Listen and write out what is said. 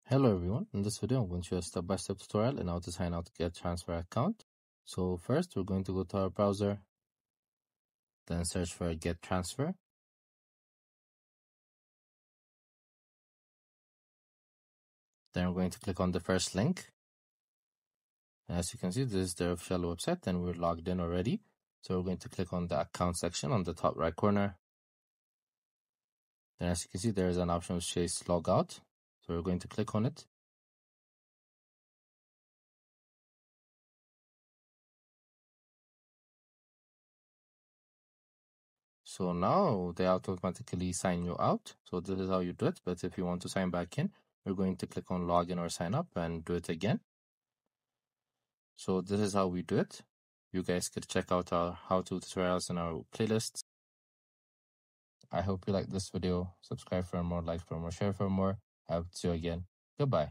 Hello everyone, in this video I'm going to show a step-by-step tutorial on how to sign out to GetTransfer account. So first we're going to go to our browser, then search for GetTransfer. Then we're going to click on the first link. And as you can see, this is their official website and we're logged in already. So we're going to click on the account section on the top right corner. Then as you can see, there is an option which says log out. So we're going to click on it. So now they automatically sign you out. So this is how you do it. But if you want to sign back in, we're going to click on login or sign up and do it again. So this is how we do it. You guys could check out our how-to tutorials in our playlists. I hope you like this video. Subscribe for more, like for more, share for more. I hope to see you again. Goodbye.